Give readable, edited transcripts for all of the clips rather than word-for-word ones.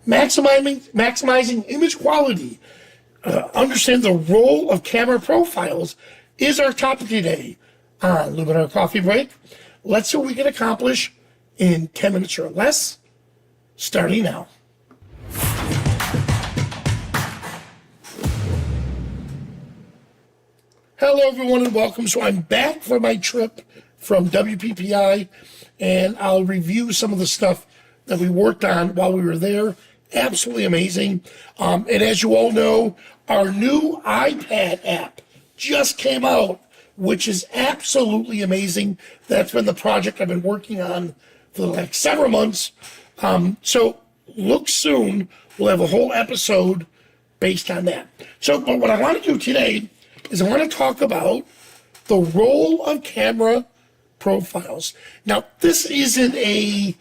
maximizing image quality, understand the role of camera profiles is our topic today on Luminar Coffee Break. Let's see what we can accomplish in 10 minutes or less, starting now. Hello everyone and welcome. So I'm back from my trip from WPPI and I'll review some of the stuff that we worked on while we were there. Absolutely amazing. And as you all know, our new iPad app just came out, which is absolutely amazing. That's been the project I've been working on for the last several months. So look soon, we'll have a whole episode based on that. So, but what I want to do today is I want to talk about the role of camera profiles. Now, this isn't a,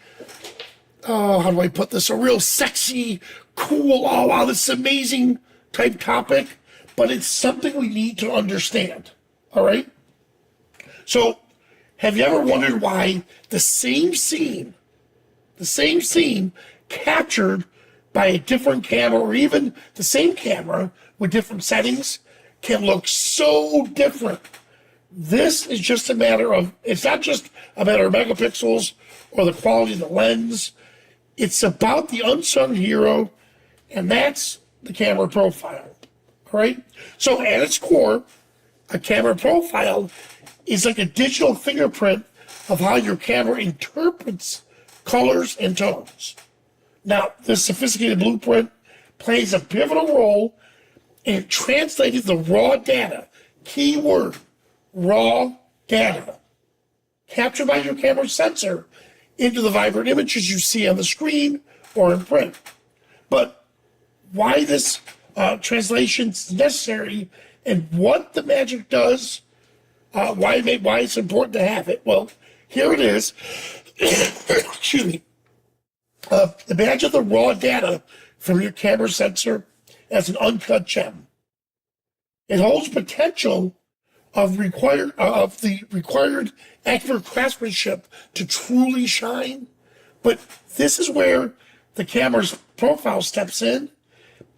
how do I put this, a real sexy, cool, oh wow, this is amazing type topic, but it's something we need to understand, all right? So, have you ever wondered why the same scene captured by a different camera, or even the same camera with different settings, can look so different? This is just a matter of, it's not just a matter of megapixels or the quality of the lens. It's about the unsung hero, and that's the camera profile, all right? So at its core, a camera profile is like a digital fingerprint of how your camera interprets colors and tones. Now, this sophisticated blueprint plays a pivotal role in translating the raw data, keyword, raw data, captured by your camera sensor into the vibrant images you see on the screen or in print. But why this translation is necessary and what the magic does, why it's important to have it. Well, here it is. Excuse me. Imagine the raw data from your camera sensor as an uncut gem. It holds potential of the required accurate craftsmanship to truly shine, but this is where the camera's profile steps in.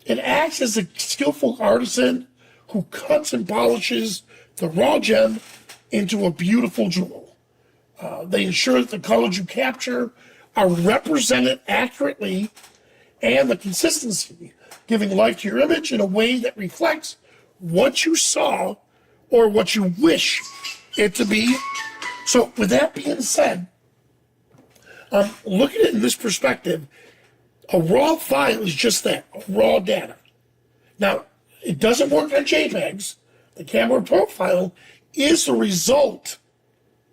It acts as a skillful artisan who cuts and polishes the raw gem into a beautiful jewel. They ensure that the colors you capture are represented accurately and the consistency, giving life to your image in a way that reflects what you saw or what you wish it to be. So with that being said, look at it in this perspective. A raw file is just that, raw data. Now, it doesn't work on JPEGs. The camera profile is the result,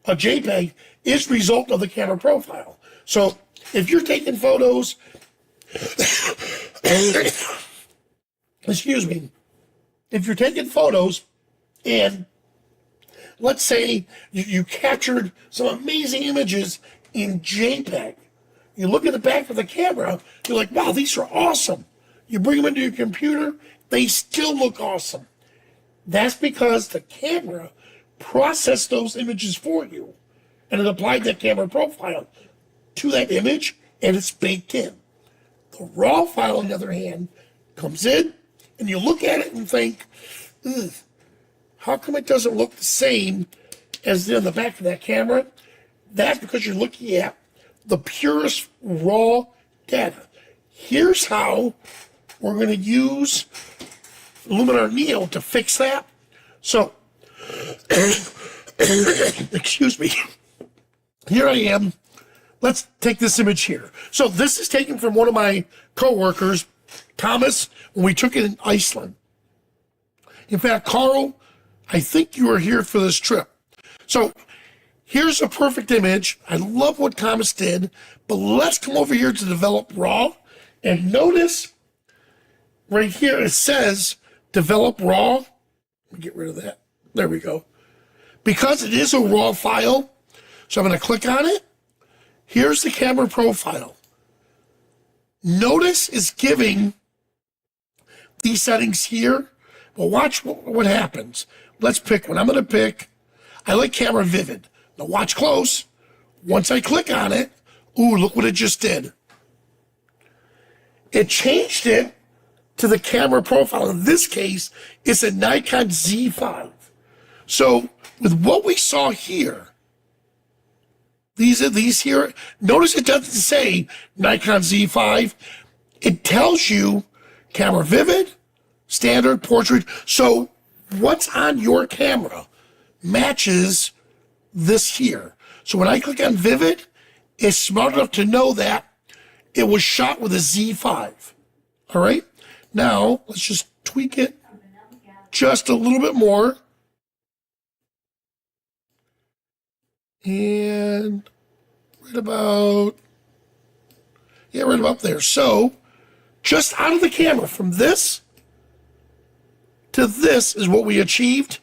a JPEG is the result of the camera profile. So if you're taking photos, excuse me, if you're taking photos and let's say you captured some amazing images in JPEG, you look at the back of the camera, you're like, wow, these are awesome. You bring them into your computer, they still look awesome. That's because the camera processed those images for you and it applied that camera profile to that image and it's baked in. The raw file, on the other hand, comes in and you look at it and think, how come it doesn't look the same as in the back of that camera? That's because you're looking at the purest raw data. Here's how we're going to use Luminar Neo to fix that. So, excuse me, here I am. Let's take this image here. So this is taken from one of my coworkers, Thomas, when we took it in Iceland. In fact, Carl, I think you were here for this trip. So here's a perfect image. I love what Thomas did, but let's come over here to develop raw and notice right here it says develop raw. Let me get rid of that. There we go. Because it is a raw file, so I'm going to click on it. Here's the camera profile. Notice it's giving these settings here. Well, watch what happens. Let's pick one. I'm going to pick, I like camera vivid. Now watch close. Once I click on it, ooh, look what it just did. It changed it to the camera profile. In this case, it's a Nikon Z5. So with what we saw here, these here, notice it doesn't say Nikon Z5. It tells you camera vivid, standard, portrait. So what's on your camera matches this here. So when I click on vivid, it's smart enough to know that it was shot with a Z5. All right. Now let's just tweak it just a little bit more. And right about there. So just out of the camera from this to this is what we achieved.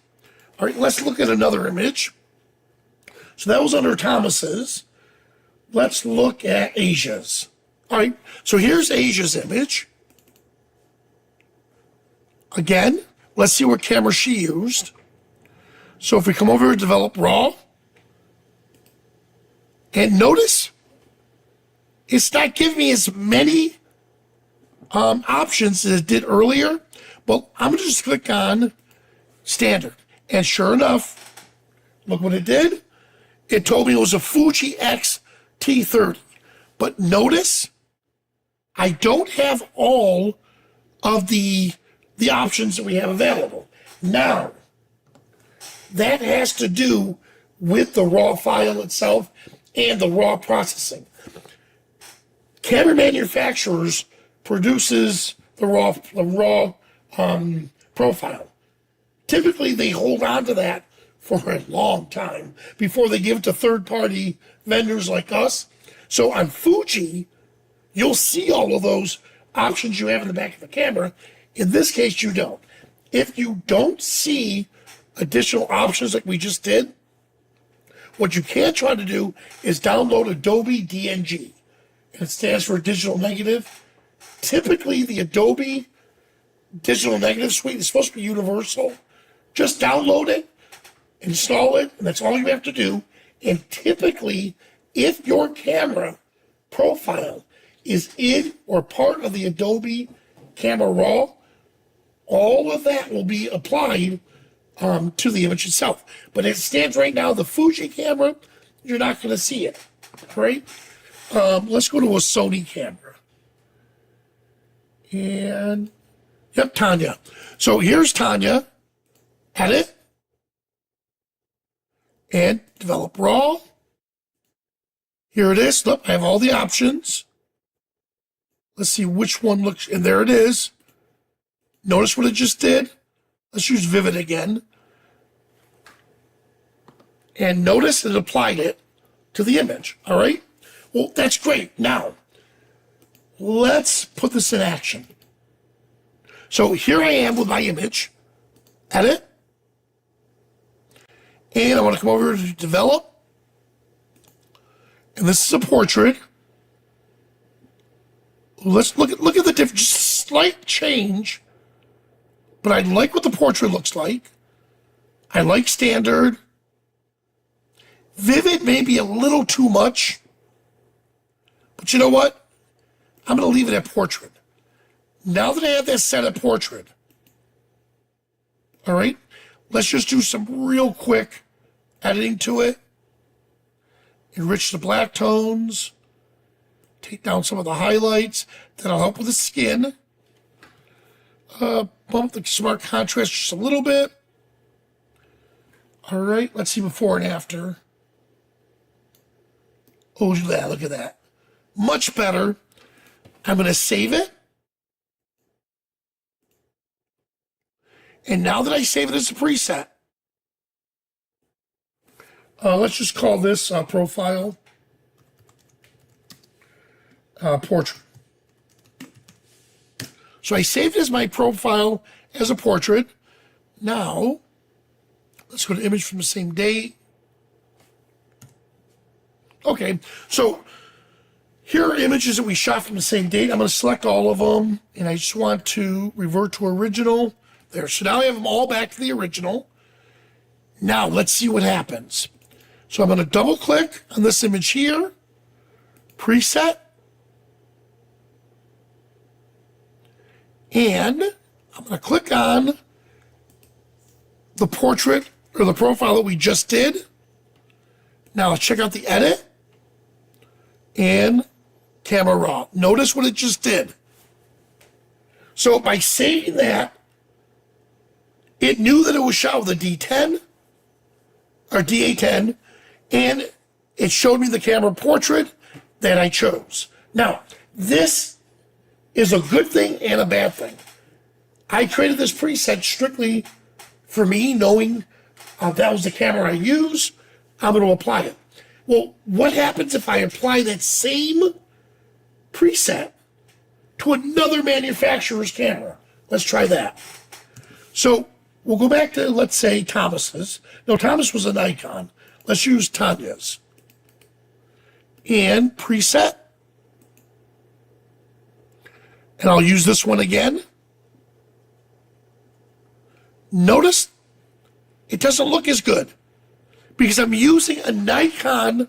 All right, let's look at another image. So that was under Thomas's. Let's look at Asia's. All right, so here's Asia's image. Again, let's see what camera she used. So if we come over to develop raw, and notice it's not giving me as many options as it did earlier, but I'm going to just click on standard. And sure enough, look what it did. It told me it was a Fuji X-T30. But notice, I don't have all of the options that we have available. Now, that has to do with the raw file itself and the raw processing. Camera manufacturers produces the raw profile. Typically, they hold on to that for a long time before they give it to third-party vendors like us. So on Fuji, you'll see all of those options you have in the back of the camera. In this case, you don't. If you don't see additional options like we just did, what you can try to do is download Adobe DNG. And it stands for Digital Negative. Typically, the Adobe Digital Negative Suite is supposed to be universal. Just download it, install it, and that's all you have to do. And typically, if your camera profile is in or part of the Adobe Camera Raw, all of that will be applied to the image itself. But as it stands right now, the Fuji camera, you're not going to see it, right? Let's go to a Sony camera. And, yep, Tanya. So here's Tanya. Edit. And develop raw. Here it is. Look, I have all the options. Let's see which one looks, and there it is. Notice what it just did. Let's use Vivid again. And notice it applied it to the image, all right? Well, that's great. Now, let's put this in action. So here I am with my image. Edit. And I want to come over to develop. And this is a portrait. Let's look at the difference, just slight change. But I like what the portrait looks like. I like standard. Vivid may be a little too much. But you know what? I'm going to leave it at portrait. Now that I have this set at portrait, all right, let's just do some real quick editing to it. Enrich the black tones. Take down some of the highlights. That'll help with the skin. Bump the smart contrast just a little bit. All right, let's see before and after. Oh, yeah, look at that. Much better. I'm going to save it. And now that I save it as a preset, let's just call this profile portrait. So I saved it as my profile as a portrait. Now, let's go to image from the same date. Okay, so here are images that we shot from the same date. I'm going to select all of them, and I just want to revert to original. There, so now I have them all back to the original. Now, let's see what happens. So I'm going to double click on this image here, preset. And I'm going to click on the portrait or the profile that we just did. Now let's check out the edit and camera raw. Notice what it just did. So by saving that, it knew that it was shot with a D10 or DA10, and it showed me the camera portrait that I chose. Now, this is a good thing and a bad thing. I created this preset strictly for me, knowing that was the camera I use. I'm going to apply it. Well, what happens if I apply that same preset to another manufacturer's camera? Let's try that. So we'll go back to, let's say, Thomas's. No, Thomas was a Nikon. Let's use Tanya's. And preset. And I'll use this one again. Notice it doesn't look as good because I'm using a Nikon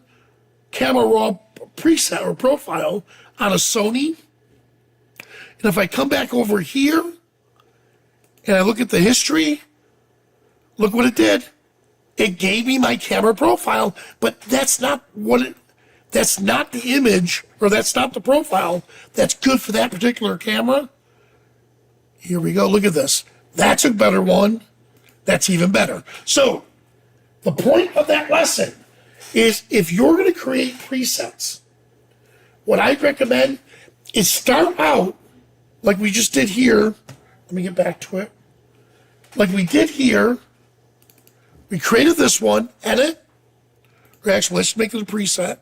camera raw preset or profile on a Sony. And if I come back over here and I look at the history, look what it did. It gave me my camera profile, but that's not that's not the image, or that's not the profile that's good for that particular camera. Here we go, look at this. That's a better one. That's even better. So the point of that lesson is, if you're going to create presets, what I'd recommend is start out like we just did here. Let me get back to it. Like we did here, we created this one, edit, or actually let's make it a preset.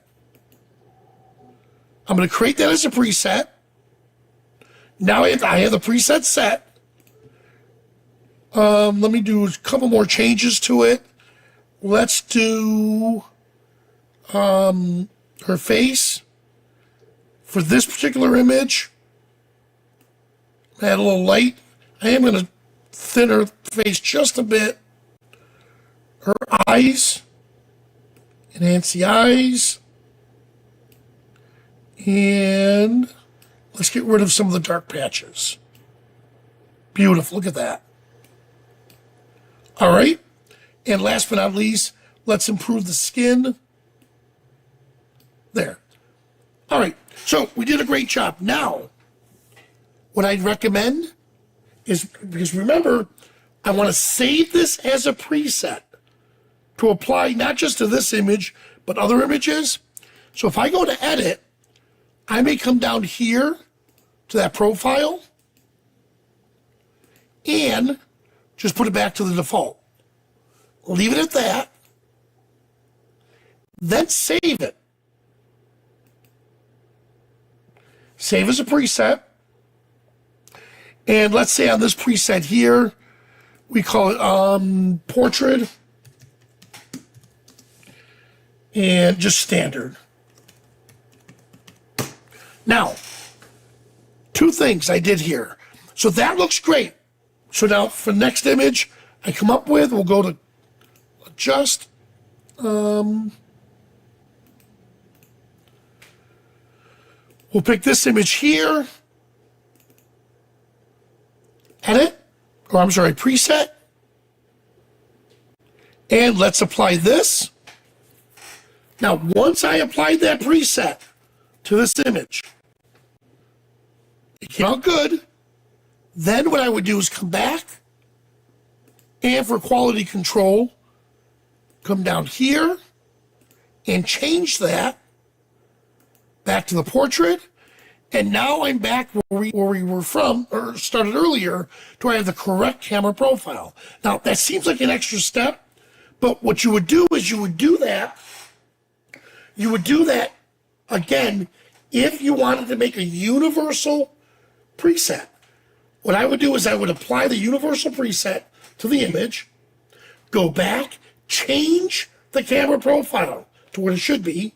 I'm going to create that as a preset. Now I have the preset set. Let me do a couple more changes to it. Let's do her face for this particular image. Add a little light. I am going to thin her face just a bit. Her eyes. Enhance the eyes. And let's get rid of some of the dark patches. Beautiful. Look at that. All right. And last but not least, let's improve the skin. There. All right. So we did a great job. Now, what I'd recommend is, because remember, I want to save this as a preset to apply not just to this image, but other images. So if I go to edit, I may come down here to that profile and just put it back to the default. Leave it at that. Then save it. Save as a preset. And let's say on this preset here, we call it portrait and just standard. Now, two things I did here. So that looks great. So now for the next image I come up with, we'll go to adjust. We'll pick this image here. Edit, or I'm sorry, preset. And let's apply this. Now, once I applied that preset to this image, it came out good. Then what I would do is come back, and for quality control, come down here and change that back to the portrait. And now I'm back where we were from, or started earlier, to where I have the correct camera profile. Now, that seems like an extra step, but what you would do is you would do that again if you wanted to make a universal preset. What I would do is I would apply the universal preset to the image, go back, change the camera profile to what it should be,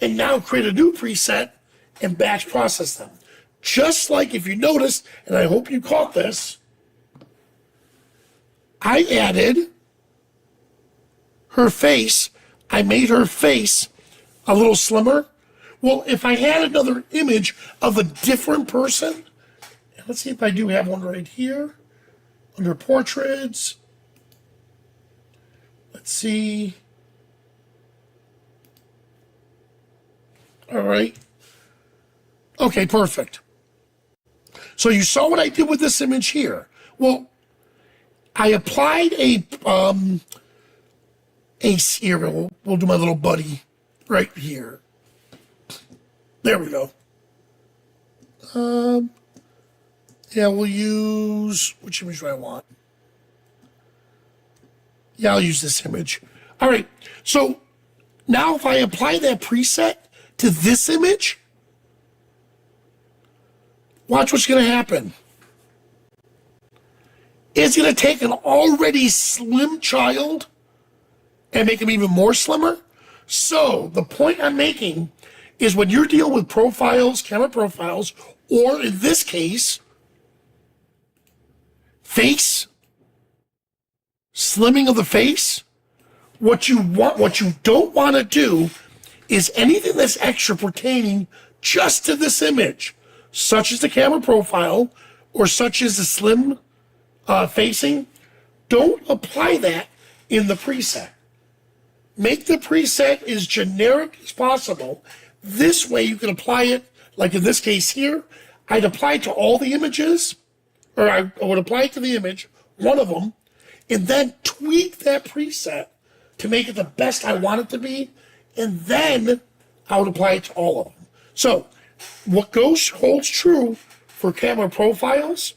and now create a new preset and batch process them. Just like, if you noticed, and I hope you caught this, I added her face. I made her face a little slimmer. Well, if I had another image of a different person, let's see if I do have one right here under portraits. Let's see. All right. Okay, perfect. So you saw what I did with this image here. Well, I applied here, we'll do my little buddy right here. There we go. Yeah, we'll use, which image do I want? Yeah, I'll use this image. All right, so now if I apply that preset to this image, watch what's gonna happen. It's gonna take an already slim child and make him even more slimmer. So the point I'm making is when you're dealing with profiles, camera profiles, or in this case, face, slimming of the face, what you don't want to do is anything that's extra pertaining just to this image, such as the camera profile or such as the slim facing, don't apply that in the preset. Make the preset as generic as possible. This way you can apply it, like in this case here, I'd apply it to all the images, or I would apply it to the image, one of them, and then tweak that preset to make it the best I want it to be, and then I would apply it to all of them. So what holds true for camera profiles,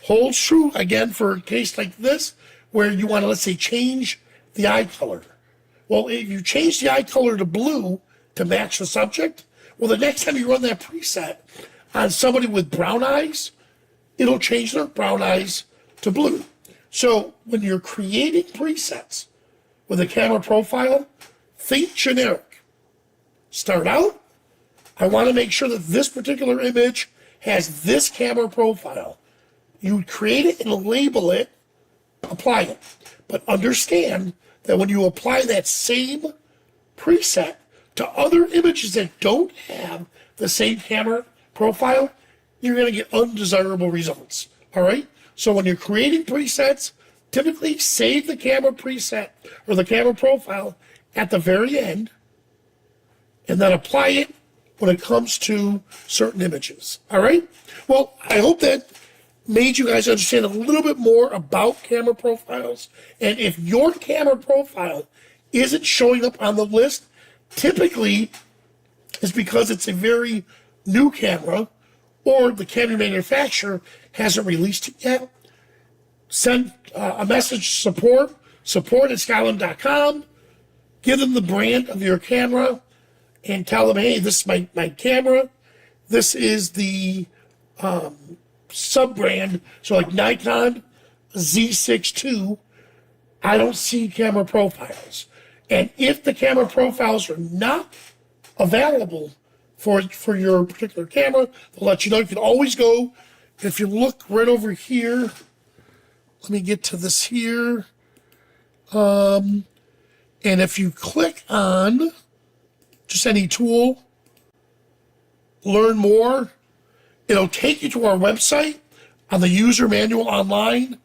holds true again for a case like this, where you want to, let's say, change the eye color. Well, if you change the eye color to blue to match the subject, well, the next time you run that preset on somebody with brown eyes, it'll change their brown eyes to blue. So when you're creating presets with a camera profile, think generic. Start out, I want to make sure that this particular image has this camera profile. You create it and label it, apply it. But understand that when you apply that same preset to other images that don't have the same camera profile, you're going to get undesirable results. All right? So when you're creating presets, typically save the camera preset or the camera profile at the very end and then apply it when it comes to certain images. All right? Well, I hope that made you guys understand a little bit more about camera profiles. And if your camera profile isn't showing up on the list, typically it's because it's a very new camera or the camera manufacturer hasn't released it yet. Send a message to support at skylum.com. Give them the brand of your camera and tell them, hey, this is my camera. This is the sub-brand. So like Nikon Z6 II, I don't see camera profiles. And if the camera profiles are not available for your particular camera, they'll let you know. You can always go, if you look right over here, let me get to this here. And if you click on just any tool, learn more, it'll take you to our website on the user manual online.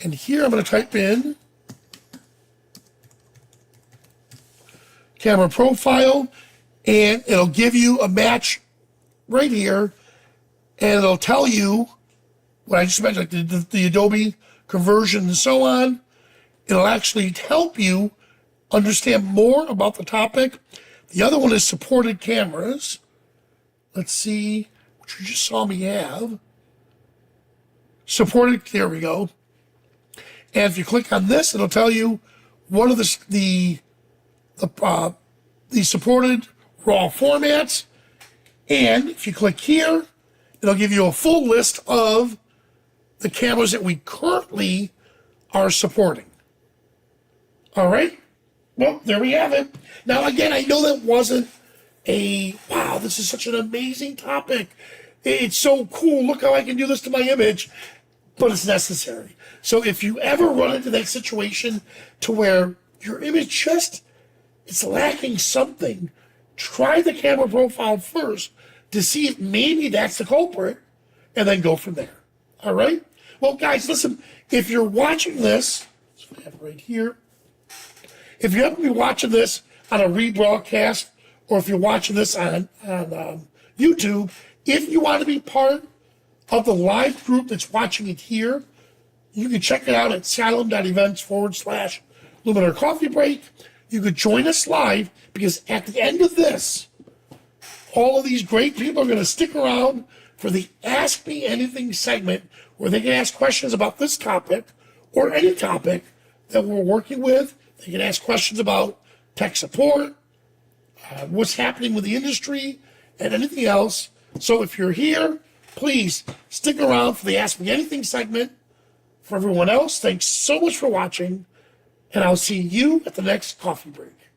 And here I'm going to type in camera profile, and it'll give you a match right here, and it'll tell you what I just mentioned, like the Adobe conversion and so on. It'll actually help you understand more about the topic. The other one is supported cameras. Let's see, which you just saw me have. Supported, there we go. And if you click on this, it'll tell you what are the supported raw formats. And if you click here, it'll give you a full list of the cameras that we currently are supporting. All right. Well, there we have it. Now, again, I know that wasn't wow, this is such an amazing topic. It's so cool. Look how I can do this to my image, but it's necessary. So if you ever run into that situation to where your image just, it's lacking something, try the camera profile first to see if maybe that's the culprit. and then go from there. All right? Well, guys, listen, if you're watching this, I have it right here. If you happen to be watching this on a rebroadcast, or if you're watching this on YouTube, if you want to be part of the live group that's watching it here, you can check it out at skylum.events/Luminar Coffee Break. You could join us live, because at the end of this, all of these great people are going to stick around for the Ask Me Anything segment, where they can ask questions about this topic or any topic that we're working with. They can ask questions about tech support, what's happening with the industry, and anything else. So if you're here, please stick around for the Ask Me Anything segment. For everyone else, thanks so much for watching, and I'll see you at the next coffee break.